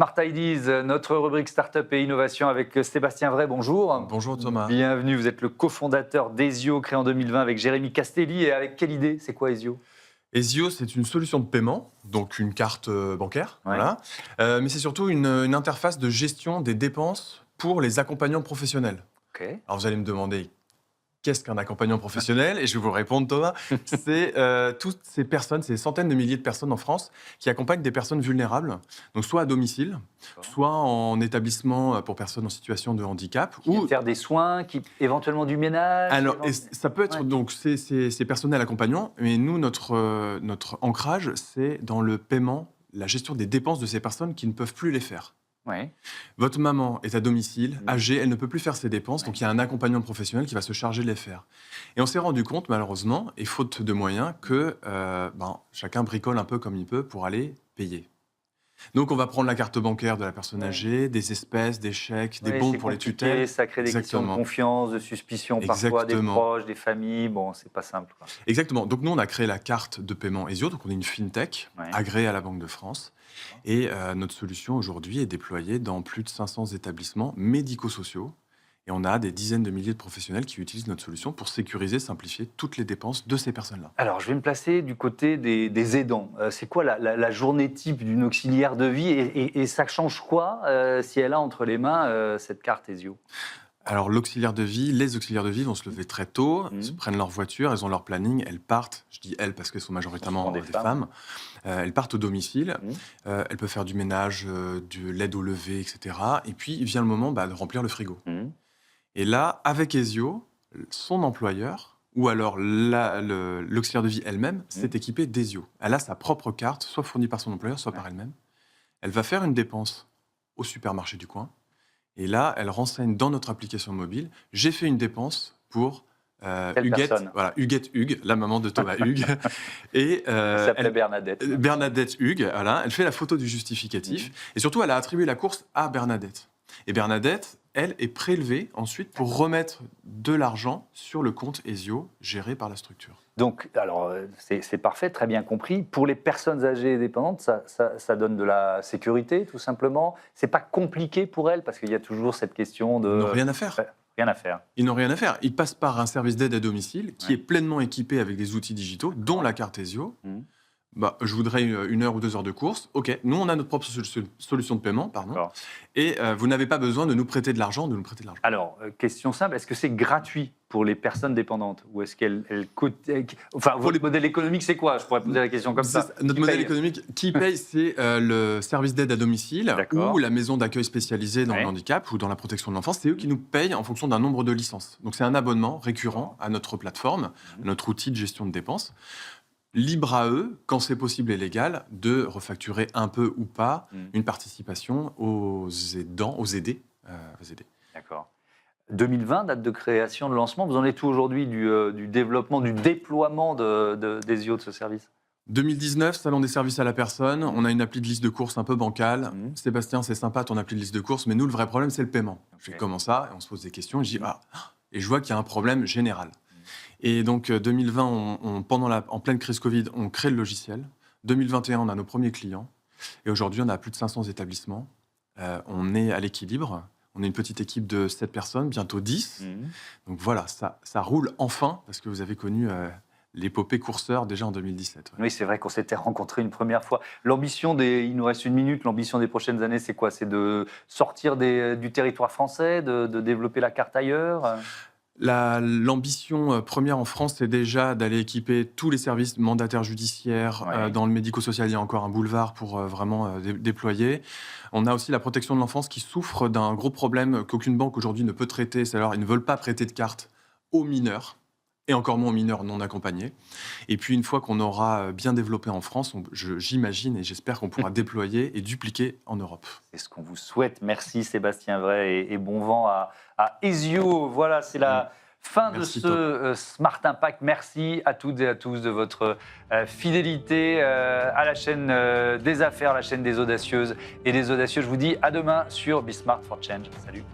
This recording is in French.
Smart Ideas, notre rubrique Startup et Innovation avec Sébastien Vray. Bonjour. Bonjour Thomas. Bienvenue, vous êtes le cofondateur d'Ezio, créé en 2020 avec Jérémy Castelli. Et avec quelle idée? C'est quoi Ezio? Ezio, c'est une solution de paiement, donc une carte bancaire, Ouais. voilà. Mais c'est surtout une interface de gestion des dépenses pour les accompagnants professionnels. Ok. Alors vous allez me demander, qu'est-ce qu'un accompagnant professionnel? Et je vais vous répondre Thomas, c'est toutes ces personnes, ces centaines de milliers de personnes en France qui accompagnent des personnes vulnérables, donc soit à domicile, soit en établissement pour personnes en situation de handicap. Ou faire des soins, éventuellement du ménage. Alors, et ça peut être Ouais. donc ces personnels accompagnants, mais nous, notre ancrage, c'est dans le paiement, la gestion des dépenses de ces personnes qui ne peuvent plus les faire. Ouais. Votre maman est à domicile, Mhm. âgée, elle ne peut plus faire ses dépenses, donc il y a un accompagnant professionnel qui va se charger de les faire. Et on s'est rendu compte, malheureusement, et faute de moyens, que chacun bricole un peu comme il peut pour aller payer. Donc on va prendre la carte bancaire de la personne âgée, des espèces, des chèques, des Ouais, bons c'est pour les compliqué, tutelles. ça crée des questions de Exactement. confiance, de suspicion parfois des Exactement. proches, des familles. Bon, c'est pas simple, quoi. Exactement. Donc nous, on a créé la carte de paiement Ezio, donc on est une fintech Ouais. agréée à la Banque de France. Et notre solution aujourd'hui est déployée dans plus de 500 établissements médico-sociaux. Et on a des dizaines de milliers de professionnels qui utilisent notre solution pour sécuriser, simplifier toutes les dépenses de ces personnes-là. Alors, je vais me placer du côté des aidants. C'est quoi la journée type d'une auxiliaire de vie et ça change quoi si elle a entre les mains cette carte Ezio? Alors l'auxiliaire de vie, les auxiliaires de vie vont se lever très tôt, Mhm. se prennent leur voiture, elles ont leur planning, elles partent, je dis elles parce qu'elles sont majoritairement Souvent des des femmes. femmes, elles partent au domicile, Mhm. elles peuvent faire du ménage, de l'aide au lever, etc. Et puis il vient le moment de remplir le frigo. Mhm. Et là, avec Ezio, son employeur, ou alors l'auxiliaire de vie elle-même, s'est équipée d'Ezio. Elle a sa propre carte, soit fournie par son employeur, soit par elle-même. Elle va faire une dépense au supermarché du coin. Et là, elle renseigne dans notre application mobile, j'ai fait une dépense pour Telle Huguette, personne. voilà, Huguette Hugues, la maman de Thomas Hugues. Et Elle s'appelait Bernadette. Bernadette Hugues, voilà, elle fait la photo du justificatif. Et surtout, elle a attribué la course à Bernadette. Et Bernadette, elle, est prélevée ensuite pour remettre de l'argent sur le compte Ezio géré par la structure. Donc, alors, c'est parfait, très bien compris. Pour les personnes âgées et dépendantes, ça donne de la sécurité, tout simplement. C'est pas compliqué pour elles, parce qu'il y a toujours cette question de... Ils n'ont rien à faire. Rien à faire. Ils n'ont rien à faire. Ils passent par un service d'aide à domicile qui est pleinement équipé avec des outils digitaux, dont la carte Ezio. Mhm. Je voudrais 1 heure ou 2 heures de course. OK, nous, on a notre propre solution de paiement, pardon. D'accord. Et vous n'avez pas besoin de nous prêter de l'argent, Alors, question simple, est-ce que c'est gratuit pour les personnes dépendantes? Ou est-ce qu'elles coûtent... Enfin, votre modèle économique, c'est quoi? Je pourrais poser la question comme ça. Notre Qui modèle paye? économique, qui paye, c'est le service d'aide à domicile D'accord. ou la maison d'accueil spécialisée dans Ouais. le handicap ou dans la protection de l'enfance. C'est eux qui nous payent en fonction d'un nombre de licences. Donc, c'est un abonnement récurrent à notre plateforme, notre outil de gestion de dépenses. Libre à eux, quand c'est possible et légal, de refacturer un peu ou pas une participation aux aidants, aux aidés. D'accord. 2020, date de création, de lancement. Vous en êtes où aujourd'hui du développement, du déploiement d'Ezio, de ce service? 2019, salon des services à la personne. On a une appli de liste de courses un peu bancale. Mhm. Sébastien, c'est sympa ton appli de liste de courses, mais nous, le vrai problème, c'est le paiement. Je fais Ok. comment ça? Et on se pose des questions. Et je dis, et je vois qu'il y a un problème général. Et donc, 2020, en pleine crise Covid, on crée le logiciel. 2021, on a nos premiers clients. Et aujourd'hui, on a plus de 500 établissements. On est à l'équilibre. On est une petite équipe de 7 personnes, bientôt 10. Donc voilà, ça roule enfin, parce que vous avez connu l'épopée courseur déjà en 2017. Oui, c'est vrai qu'on s'était rencontrés une première fois. Il nous reste 1 minute, l'ambition des prochaines années, c'est quoi? C'est de sortir du territoire français, de développer la carte ailleurs? L'ambition première en France, c'est déjà d'aller équiper tous les services mandataires judiciaires. Dans le médico-social, il y a encore un boulevard pour vraiment déployer. On a aussi la protection de l'enfance qui souffre d'un gros problème qu'aucune banque aujourd'hui ne peut traiter. C'est-à-dire qu'ils ne veulent pas prêter de carte aux mineurs, et encore moins aux mineurs non accompagnés. Et puis, une fois qu'on aura bien développé en France, j'imagine et j'espère qu'on pourra déployer et dupliquer en Europe. C'est ce qu'on vous souhaite. Merci Sébastien Vray et bon vent à Ezio. Voilà, c'est la fin Merci, de ce Smart Impact. Merci à toutes et à tous de votre fidélité à la chaîne des affaires, la chaîne des audacieuses et des audacieux. Je vous dis à demain sur Be Smart for Change. Salut.